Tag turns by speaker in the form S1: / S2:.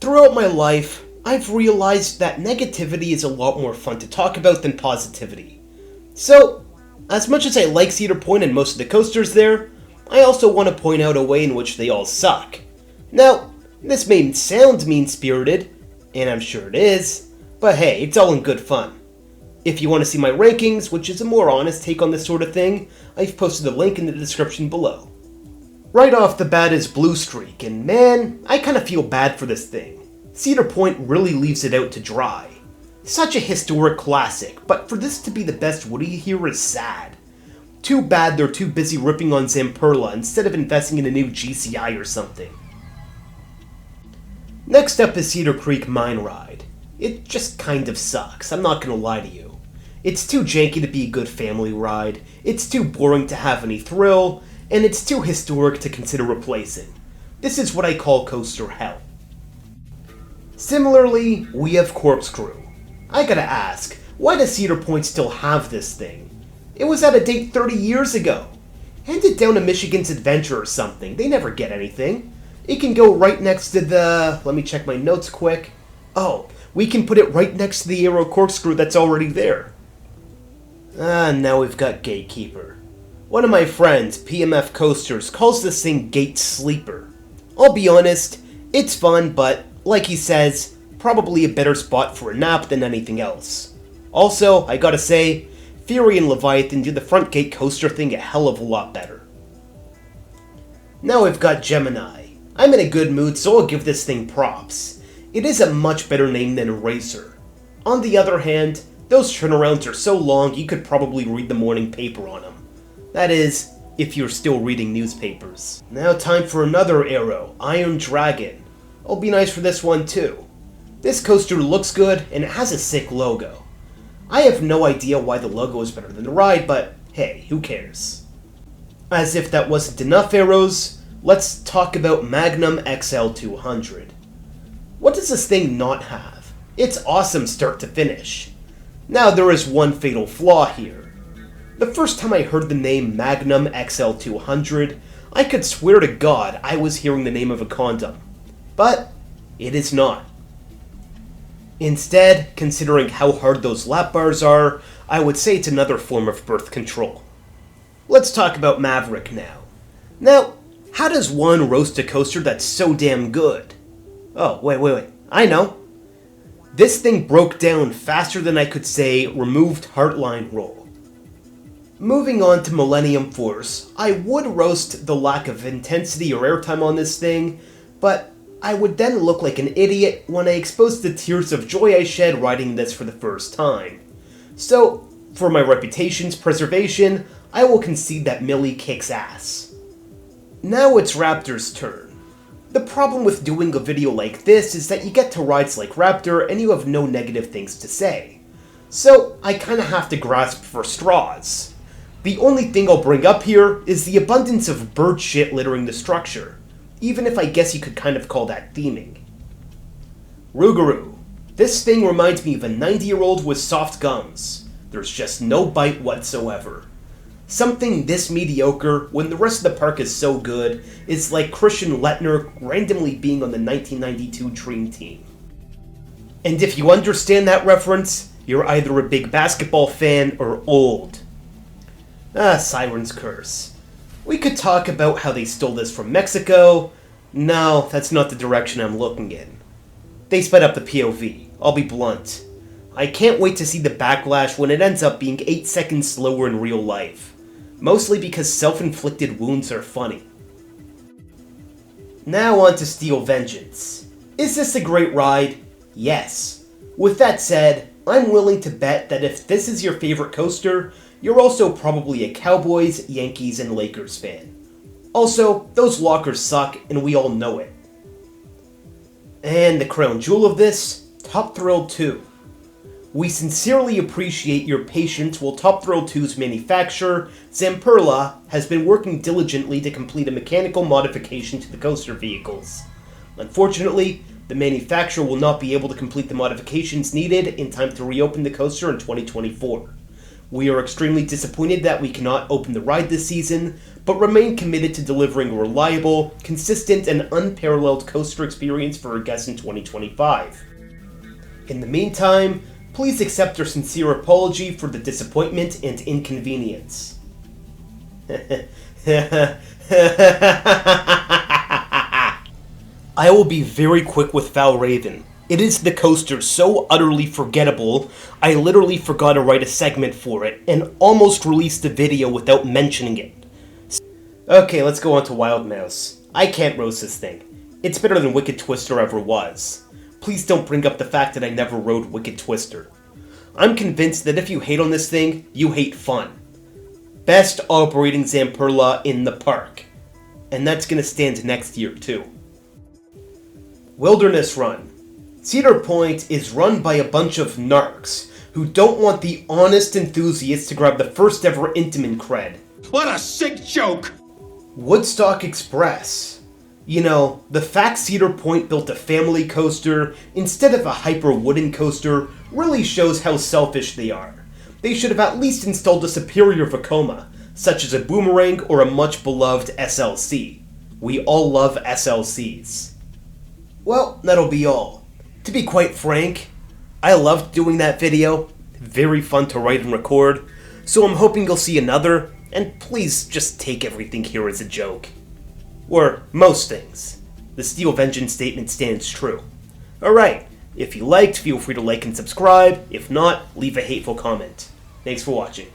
S1: Throughout my life, I've realized that negativity is a lot more fun to talk about than positivity. So, as much as I like Cedar Point and most of the coasters there, I also want to point out a way in which they all suck. Now, this may sound mean-spirited, and I'm sure it is, but hey, it's all in good fun. If you want to see my rankings, which is a more honest take on this sort of thing, I've posted a link in the description below. Right off the bat is Blue Streak, and man, I kinda feel bad for this thing. Cedar Point really leaves it out to dry. Such a historic classic, but for this to be the best Woody here is sad. Too bad they're too busy ripping on Zamperla instead of investing in a new GCI or something. Next up is Cedar Creek Mine Ride. It just kind of sucks, I'm not gonna lie to you. It's too janky to be a good family ride, it's too boring to have any thrill, and it's too historic to consider replacing. This is what I call coaster hell. Similarly, we have Corkscrew. I gotta ask, why does Cedar Point still have this thing? It was out of date 30 years ago. Hand it down to Michigan's Adventure or something, they never get anything. It can go right next to the... let me check my notes quick. Oh, we can put it right next to the Aero Corkscrew that's already there. Now we've got Gatekeeper. One of my friends, PMF Coasters, calls this thing Gate Sleeper. I'll be honest, it's fun, but, like he says, probably a better spot for a nap than anything else. Also, I gotta say, Fury and Leviathan do the front gate coaster thing a hell of a lot better. Now we've got Gemini. I'm in a good mood, so I'll give this thing props. It is a much better name than Eraser. On the other hand, those turnarounds are so long you could probably read the morning paper on them. That is, if you're still reading newspapers. Now time for another Aero, Iron Dragon. I'll be nice for this one too. This coaster looks good, and it has a sick logo. I have no idea why the logo is better than the ride, but hey, who cares? As if that wasn't enough arrows, let's talk about Magnum XL200. What does this thing not have? It's awesome start to finish. Now there is one fatal flaw here. The first time I heard the name Magnum XL200, I could swear to God I was hearing the name of a condom. But it is not. Instead, considering how hard those lap bars are, I would say it's another form of birth control. Let's talk about Maverick now. Now, how does one roast a coaster that's so damn good? Oh, wait, I know. This thing broke down faster than I could say removed Heartline roll. Moving on to Millennium Force, I would roast the lack of intensity or airtime on this thing, but I would then look like an idiot when I exposed the tears of joy I shed riding this for the first time. So, for my reputation's preservation, I will concede that Millie kicks ass. Now it's Raptor's turn. The problem with doing a video like this is that you get to rides like Raptor and you have no negative things to say. So I kinda have to grasp for straws. The only thing I'll bring up here is the abundance of bird shit littering the structure, even if I guess you could kind of call that theming. Rougarou. This thing reminds me of a 90-year-old with soft gums. There's just no bite whatsoever. Something this mediocre, when the rest of the park is so good, is like Christian Lettner randomly being on the 1992 Dream Team. And if you understand that reference, you're either a big basketball fan or old. Siren's Curse. We could talk about how they stole this from Mexico. No, that's not the direction I'm looking in. They sped up the POV, I'll be blunt. I can't wait to see the backlash when it ends up being 8 seconds slower in real life. Mostly because self-inflicted wounds are funny. Now on to Steel Vengeance. Is this a great ride? Yes. With that said, I'm willing to bet that if this is your favorite coaster, you're also probably a Cowboys, Yankees, and Lakers fan. Also, those lockers suck, and we all know it. And the crown jewel of this, Top Thrill 2. We sincerely appreciate your patience while Top Thrill 2's manufacturer, Zamperla, has been working diligently to complete a mechanical modification to the coaster vehicles. Unfortunately, the manufacturer will not be able to complete the modifications needed in time to reopen the coaster in 2024. We are extremely disappointed that we cannot open the ride this season, but remain committed to delivering a reliable, consistent, and unparalleled coaster experience for our guests in 2025. In the meantime, please accept our sincere apology for the disappointment and inconvenience. I will be very quick with Valraven. It is the coaster so utterly forgettable, I literally forgot to write a segment for it, and almost released a video without mentioning it. Okay, let's go on to Wild Mouse. I can't roast this thing. It's better than Wicked Twister ever was. Please don't bring up the fact that I never rode Wicked Twister. I'm convinced that if you hate on this thing, you hate fun. Best operating Zamperla in the park. And that's gonna stand next year, too. Wilderness Run. Cedar Point is run by a bunch of narcs who don't want the honest enthusiasts to grab the first ever Intamin cred.
S2: What a sick joke!
S1: Woodstock Express. You know, the fact Cedar Point built a family coaster instead of a hyper wooden coaster really shows how selfish they are. They should have at least installed a superior Vekoma, such as a Boomerang or a much beloved SLC. We all love SLCs. Well, that'll be all. To be quite frank, I loved doing that video. Very fun to write and record. So I'm hoping you'll see another, and please just take everything here as a joke. Or most things. The Steel Vengeance statement stands true. Alright, if you liked, feel free to like and subscribe. If not, leave a hateful comment. Thanks for watching.